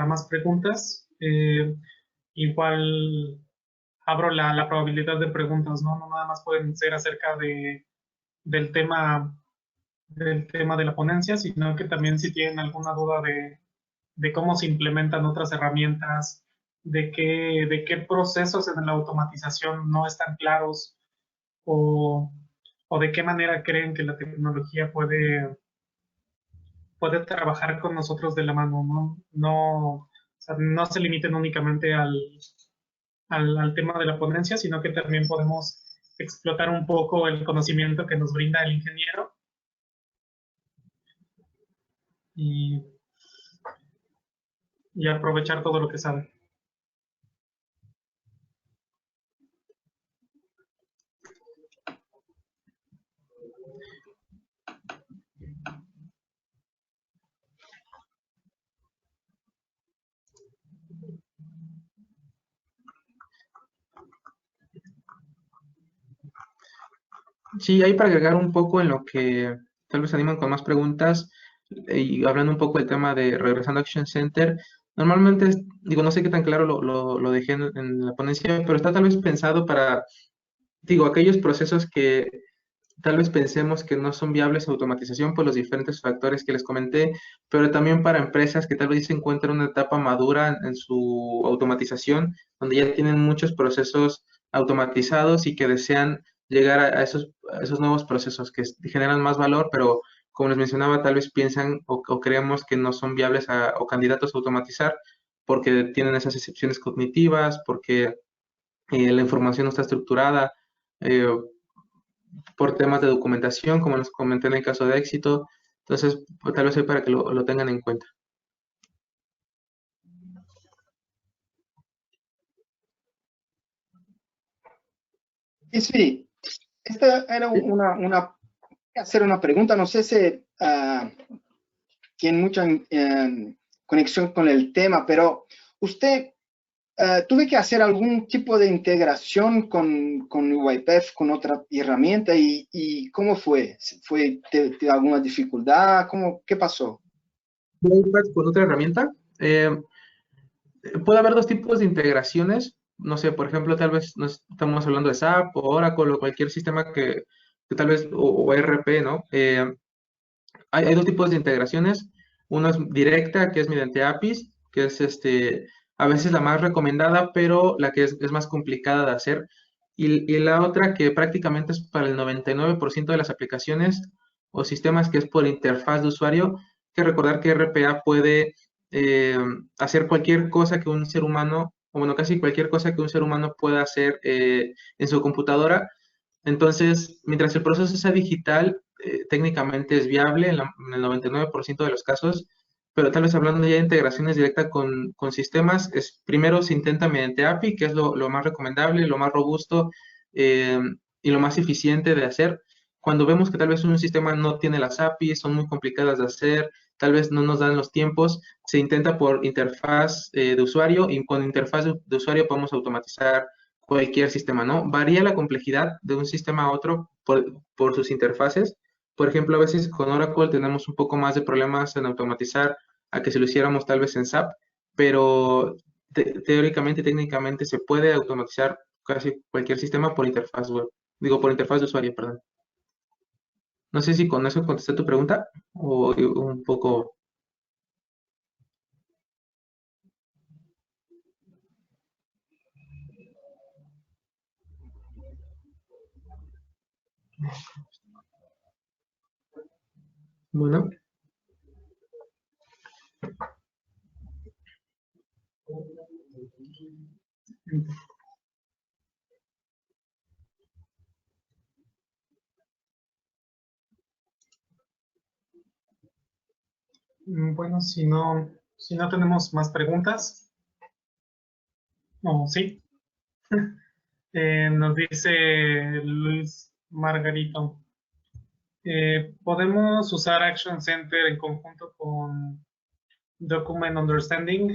más preguntas. Igual abro la probabilidad de preguntas, ¿no? No nada más pueden ser acerca del tema, del tema de la ponencia, sino que también si tienen alguna duda de cómo se implementan otras herramientas, de qué procesos en la automatización no están claros o, o de qué manera creen que la tecnología puede trabajar con nosotros de la mano, ¿no? O sea, no se limiten únicamente al tema de la ponencia, sino que también podemos explotar un poco el conocimiento que nos brinda el ingeniero y, y aprovechar todo lo que sabe. Sí, ahí para agregar un poco en lo que tal vez animan con más preguntas y hablando un poco del tema de regresando a Action Center, normalmente, digo, no sé qué tan claro lo dejé en la ponencia, pero está tal vez pensado para, digo, aquellos procesos que tal vez pensemos que no son viables a automatización por los diferentes factores que les comenté, pero también para empresas que tal vez se encuentran en una etapa madura en su automatización, donde ya tienen muchos procesos automatizados y que desean llegar a esos nuevos procesos que generan más valor, pero como les mencionaba, tal vez piensan o creemos que no son viables o candidatos a automatizar porque tienen esas excepciones cognitivas, porque la información no está estructurada. eh, por temas de documentación, como les comenté en el caso de éxito. Entonces, pues, tal vez es para que lo tengan en cuenta. Sí, esta era hacer una pregunta, no sé si tiene mucha conexión con el tema, pero usted tuve que hacer algún tipo de integración con UiPath, con otra herramienta, y ¿cómo fue? ¿Fue alguna dificultad? ¿Qué pasó? iPad con otra herramienta. Puede haber dos tipos de integraciones. No sé, por ejemplo, tal vez estamos hablando de SAP o Oracle o cualquier sistema que tal vez, o ERP, ¿no? Hay dos tipos de integraciones. Uno es directa, que es mediante APIs, que es a veces la más recomendada, pero la que es más complicada de hacer. Y la otra que prácticamente es para el 99% de las aplicaciones o sistemas, que es por interfaz de usuario. Hay que recordar que RPA puede eh, hacer cualquier cosa que un ser humano, o bueno, casi cualquier cosa que un ser humano pueda hacer en su computadora. Entonces, mientras el proceso sea digital, técnicamente es viable en el 99% de los casos, pero tal vez hablando ya de integraciones directas con sistemas, primero se intenta mediante API, que es lo más recomendable, lo más robusto eh, y lo más eficiente de hacer. Cuando vemos que tal vez un sistema no tiene las APIs, son muy complicadas de hacer, tal vez no nos dan los tiempos, se intenta por interfaz de usuario, y con interfaz de usuario podemos automatizar cualquier sistema, ¿no? Varía la complejidad de un sistema a otro por sus interfaces. Por ejemplo, a veces con Oracle tenemos un poco más de problemas en automatizar a que si lo hiciéramos tal vez en SAP, pero teóricamente, técnicamente se puede automatizar casi cualquier sistema por interfaz web. Digo, por interfaz de usuario, perdón. No sé si con eso contesté tu pregunta o un poco. Bueno, Bueno, si no tenemos más preguntas, no, sí. Nos dice Luis Margarito, ¿podemos usar Action Center en conjunto con Document Understanding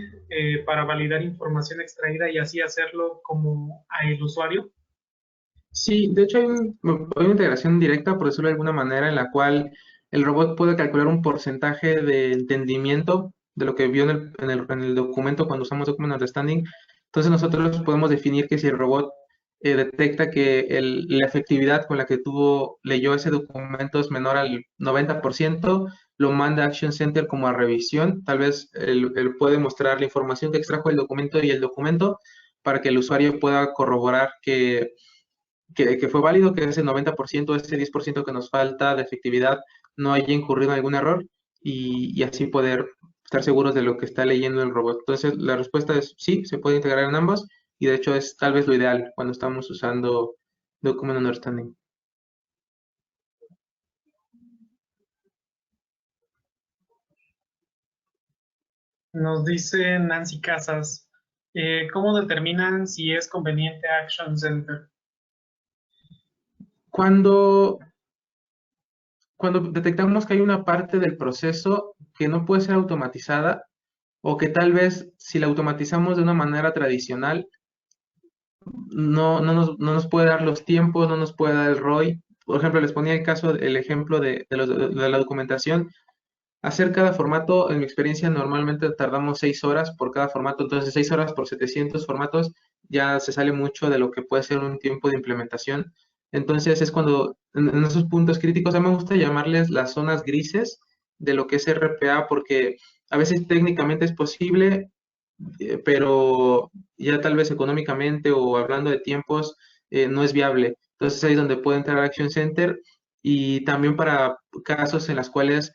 para validar información extraída y así hacerlo como a el usuario? sí, de hecho hay una integración directa, por decirlo de alguna manera, en la cual el robot puede calcular un porcentaje de entendimiento de lo que vio en el documento cuando usamos Document Understanding. Entonces nosotros podemos definir que si el robot detecta que la efectividad con la que leyó ese documento es menor al 90%, lo manda a Action Center como a revisión. Tal vez él puede mostrar la información que extrajo el documento y el documento para que el usuario pueda corroborar que fue válido, que ese 90%, ese 10% que nos falta de efectividad no haya incurrido en algún error, y así poder estar seguros de lo que está leyendo el robot. Entonces, la respuesta es sí, se puede integrar en ambos, y de hecho es tal vez lo ideal cuando estamos usando Document Understanding. Nos dice Nancy Casas, ¿cómo determinan si es conveniente Action Center? Cuando, cuando detectamos que hay una parte del proceso que no puede ser automatizada, o que tal vez si la automatizamos de una manera tradicional, no nos puede dar los tiempos, no nos puede dar el ROI. Por ejemplo, les ponía el ejemplo de la documentación. Hacer cada formato, en mi experiencia, normalmente tardamos 6 horas por cada formato. Entonces 6 horas por 700 formatos ya se sale mucho de lo que puede ser un tiempo de implementación. Entonces es cuando, en esos puntos críticos, a mí me gusta llamarles las zonas grises de lo que es RPA, porque a veces técnicamente es posible, pero ya tal vez económicamente o hablando de tiempos, no es viable. Entonces ahí es donde puede entrar Action Center, y también para casos en los cuales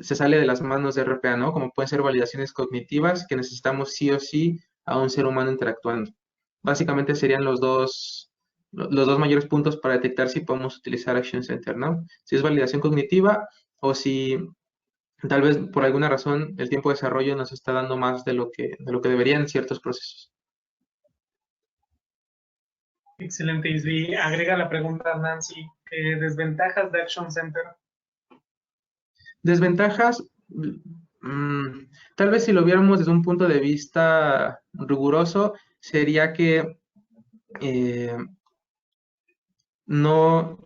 se sale de las manos de RPA, ¿no? Como pueden ser validaciones cognitivas que necesitamos sí o sí a un ser humano interactuando. Básicamente serían los dos mayores puntos para detectar si podemos utilizar Action Center, ¿no? Si es validación cognitiva, o si tal vez por alguna razón el tiempo de desarrollo nos está dando más de lo que deberían en ciertos procesos. Excelente, Isby. Agrega la pregunta Nancy, ¿desventajas de Action Center? Desventajas, tal vez si lo viéramos desde un punto de vista riguroso, sería que eh, no,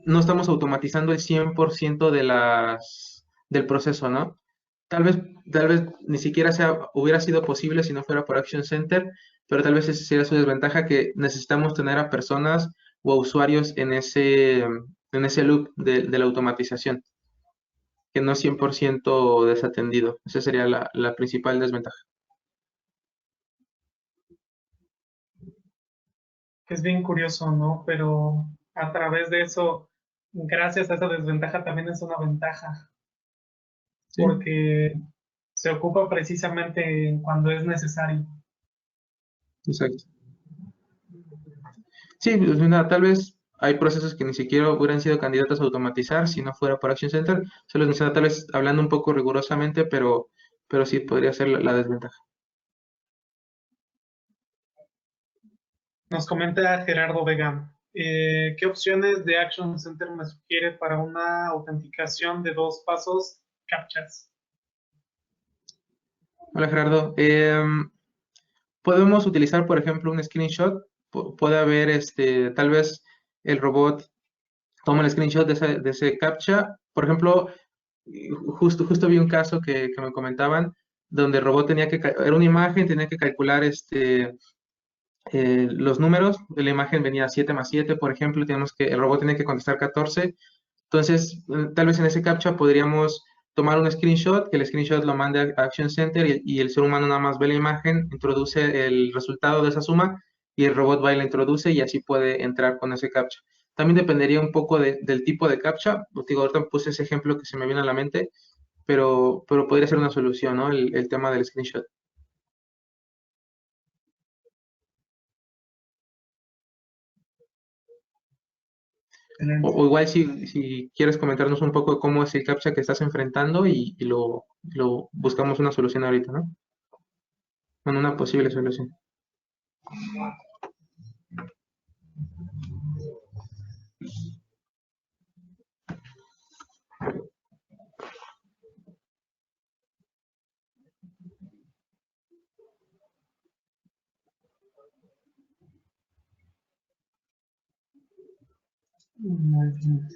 no estamos automatizando el 100% del proceso, ¿no? Tal vez ni siquiera hubiera sido posible si no fuera por Action Center, pero tal vez esa sería su desventaja, que necesitamos tener a personas o a usuarios en ese loop de la automatización, que no es 100% desatendido. Esa sería la principal desventaja. Es bien curioso, ¿no? Pero a través de eso, gracias a esa desventaja, también es una ventaja, Sí, porque se ocupa precisamente cuando es necesario. exacto. Sí, pues mira, tal vez hay procesos que ni siquiera hubieran sido candidatos a automatizar si no fuera por Action Center. Se los menciono tal vez hablando un poco rigurosamente, pero sí podría ser la desventaja. Nos comenta Gerardo Vega, ¿qué opciones de Action Center me sugiere para una autenticación de 2 pasos CAPTCHAs? Hola Gerardo. Podemos utilizar, por ejemplo, un screenshot. Puede haber, tal vez el robot toma el screenshot de ese CAPTCHA. Por ejemplo, justo vi un caso que me comentaban, donde el robot era una imagen, tenía que calcular los números. De la imagen venía 7 más 7, por ejemplo, el robot tiene que contestar 14. Entonces, tal vez en ese CAPTCHA podríamos tomar un screenshot, que el screenshot lo mande a Action Center y el ser humano nada más ve la imagen, introduce el resultado de esa suma y el robot va y la introduce y así puede entrar con ese CAPTCHA. También dependería un poco del tipo de CAPTCHA. Pues digo, ahorita puse ese ejemplo que se me viene a la mente, pero podría ser una solución, ¿no? El tema del screenshot. O igual si quieres comentarnos un poco cómo es el CAPTCHA que estás enfrentando y lo buscamos una solución ahorita, ¿no? Bueno, una posible solución. Muy bien.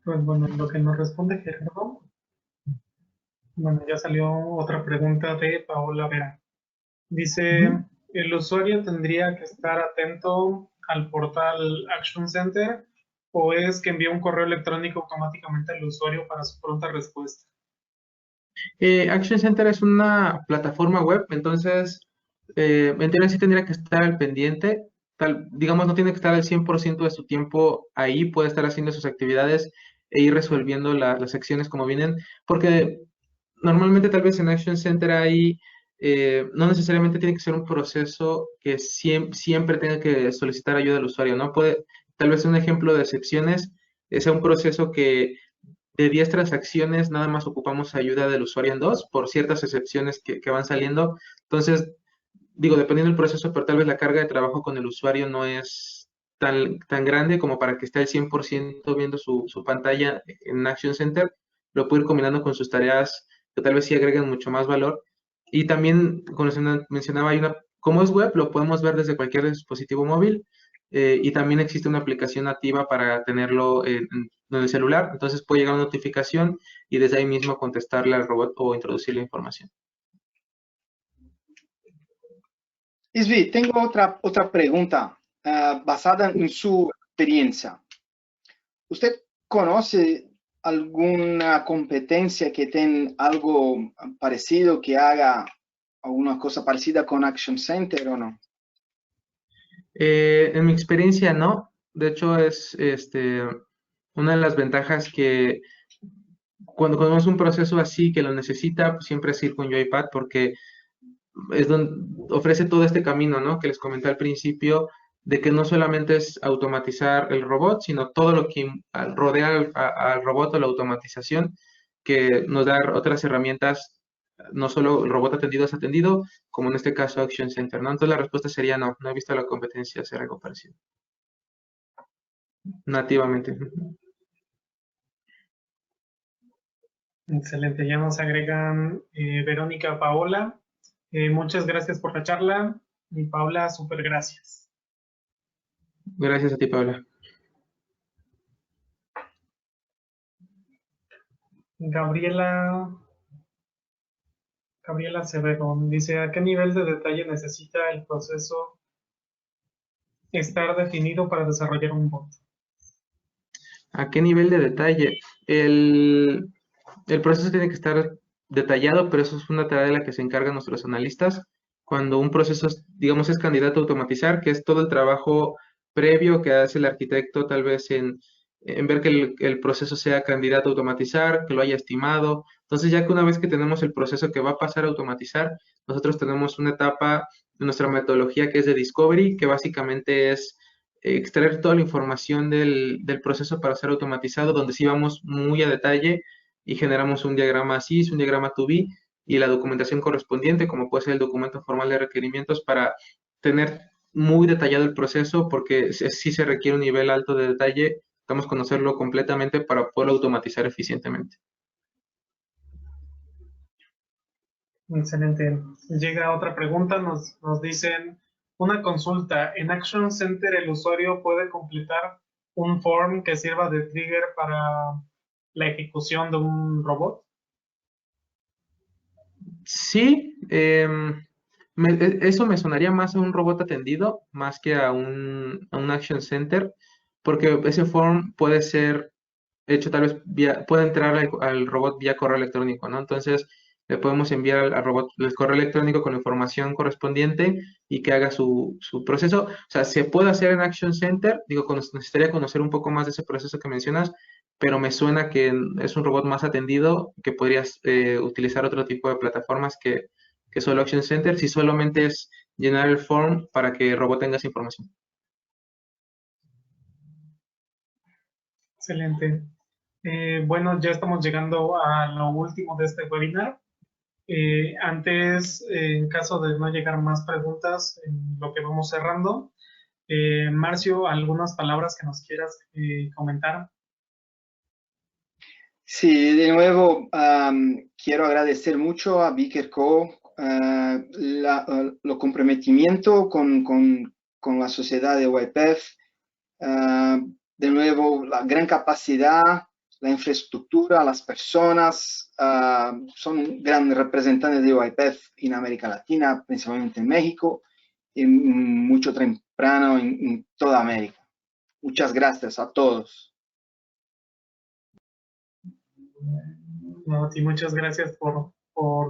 Pues bueno, lo que nos responde Gerardo, bueno, ya salió otra pregunta de Paola Vera. Dice, Ujú. ¿el usuario tendría que estar atento al portal Action Center o es que envía un correo electrónico automáticamente al usuario para su pronta respuesta? Action Center es una plataforma web, entonces en teoría sí tendría que estar al pendiente. Digamos, no tiene que estar al 100% de su tiempo ahí, puede estar haciendo sus actividades e ir resolviendo las acciones como vienen, porque normalmente tal vez en Action Center no necesariamente tiene que ser un proceso que siempre tenga que solicitar ayuda al usuario, ¿no? Tal vez un ejemplo de excepciones sea un proceso que de 10 transacciones nada más ocupamos ayuda del usuario en 2 por ciertas excepciones que van saliendo. Entonces, digo, dependiendo del proceso, pero tal vez la carga de trabajo con el usuario no es tan grande como para que esté al 100% viendo su pantalla en Action Center. Lo puede ir combinando con sus tareas que tal vez sí agreguen mucho más valor. Y también, como mencionaba, como es web, lo podemos ver desde cualquier dispositivo móvil. Y también existe una aplicación nativa para tenerlo en el celular. Entonces puede llegar una notificación y desde ahí mismo contestarle al robot o introducir la información. Isvi, tengo otra pregunta basada en su experiencia. ¿Usted conoce alguna competencia que tenga algo parecido, que haga alguna cosa parecida con Action Center o no? En mi experiencia, no. De hecho, es una de las ventajas que cuando es un proceso así que lo necesita, pues siempre es ir con UiPath porque es donde ofrece todo este camino, ¿no? Que les comenté al principio, de que no solamente es automatizar el robot, sino todo lo que rodea al robot o la automatización, que nos da otras herramientas, no solo el robot atendido es atendido, como en este caso Action Center, ¿no? Entonces la respuesta sería no, no he visto la competencia hacer algo parecido, nativamente. Excelente, ya nos agregan Verónica Paola. Muchas gracias por la charla. Y Paola, súper gracias. Gracias a ti, Paula. Gabriela Acevedo dice, ¿a qué nivel de detalle necesita el proceso estar definido para desarrollar un bot? ¿A qué nivel de detalle? El proceso tiene que estar detallado, pero eso es una tarea de la que se encargan nuestros analistas. Cuando un proceso, digamos, es candidato a automatizar, que es todo el trabajo previo que hace el arquitecto, tal vez en ver que el proceso sea candidato a automatizar, que lo haya estimado. Entonces, ya que una vez que tenemos el proceso que va a pasar a automatizar, nosotros tenemos una etapa de nuestra metodología que es de discovery, que básicamente es extraer toda la información del proceso para ser automatizado, donde sí vamos muy a detalle y generamos un diagrama SIS, un diagrama 2B y la documentación correspondiente, como puede ser el documento formal de requerimientos, para tener muy detallado el proceso, porque sí se requiere un nivel alto de detalle, necesitamos conocerlo completamente para poderlo automatizar eficientemente. Excelente. Llega otra pregunta, nos dicen, una consulta, ¿en Action Center el usuario puede completar un form que sirva de trigger para la ejecución de un robot? Sí, eso me sonaría más a un robot atendido, más que a un Action Center, porque ese form puede ser hecho tal vez puede entrar al robot vía correo electrónico, ¿no? Entonces le podemos enviar al robot el correo electrónico con la información correspondiente y que haga su proceso. O sea, se puede hacer en Action Center, digo, necesitaría conocer un poco más de ese proceso que mencionas, pero me suena que es un robot más atendido, que podrías utilizar otro tipo de plataformas que solo Action Center, si solamente es llenar el form para que el robot tenga esa información. Excelente. Bueno, ya estamos llegando a lo último de este webinar. Antes, en caso de no llegar más preguntas, en lo que vamos cerrando, Marcio, algunas palabras que nos quieras comentar. Sí, de nuevo, quiero agradecer mucho a BiggerCo lo comprometimiento con la sociedad de YPF. De nuevo, la gran capacidad, la infraestructura, las personas, son grandes representantes de YPF en América Latina, principalmente en México, y mucho temprano en toda América. Muchas gracias a todos. No, sí, muchas gracias por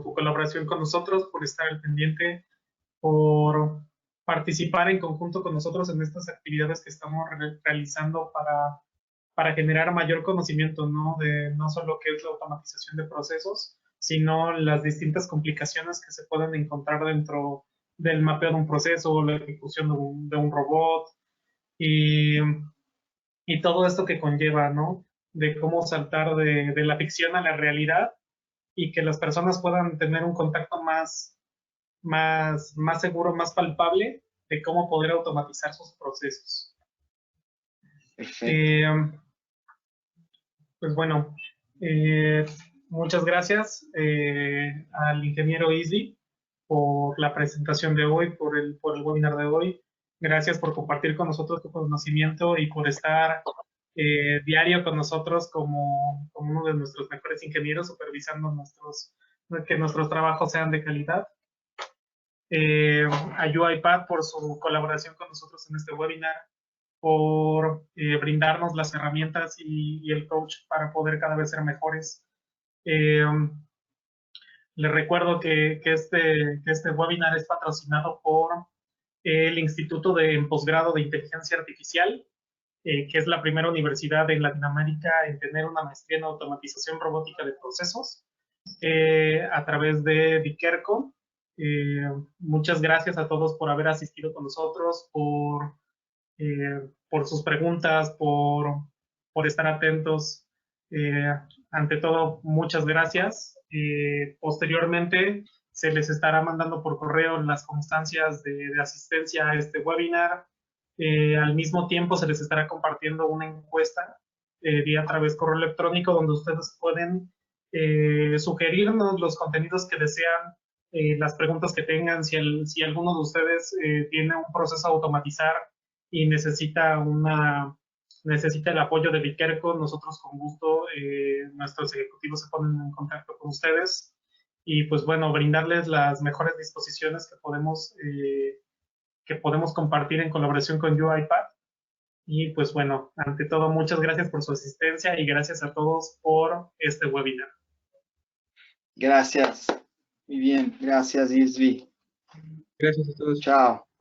tu colaboración con nosotros, por estar al pendiente, por participar en conjunto con nosotros en estas actividades que estamos realizando para generar mayor conocimiento, ¿no? De no solo qué es la automatización de procesos, sino las distintas complicaciones que se pueden encontrar dentro del mapeo de un proceso, la ejecución de un robot y, y todo esto que conlleva, ¿no? De cómo saltar de la ficción a la realidad y que las personas puedan tener un contacto más seguro, más palpable de cómo poder automatizar sus procesos. Perfecto. Pues bueno, muchas gracias al ingeniero Easy por la presentación de hoy, por el webinar de hoy. Gracias por compartir con nosotros tu conocimiento y por estar diario con nosotros como uno de nuestros mejores ingenieros, supervisando que nuestros trabajos sean de calidad. A UiPath por su colaboración con nosotros en este webinar, por brindarnos las herramientas y el coach para poder cada vez ser mejores. Les recuerdo que este webinar es patrocinado por el Instituto de Posgrado de Inteligencia Artificial, que es la primera universidad en Latinoamérica en tener una maestría en automatización robótica de procesos, a través de Viquerco. Muchas gracias a todos por haber asistido con nosotros, por sus preguntas, por estar atentos. Ante todo, muchas gracias. Posteriormente, se les estará mandando por correo las constancias de asistencia a este webinar. Al mismo tiempo, se les estará compartiendo una encuesta vía a través correo electrónico donde ustedes pueden sugerirnos los contenidos que desean, las preguntas que tengan, si alguno de ustedes tiene un proceso a automatizar y necesita necesita el apoyo de Viquerco, nosotros con gusto, nuestros ejecutivos se ponen en contacto con ustedes y pues bueno, brindarles las mejores disposiciones que podemos compartir en colaboración con UiPath. Y pues bueno, ante todo, muchas gracias por su asistencia y gracias a todos por este webinar. Gracias. Muy bien. Gracias, Isvi. Gracias a todos. Chao.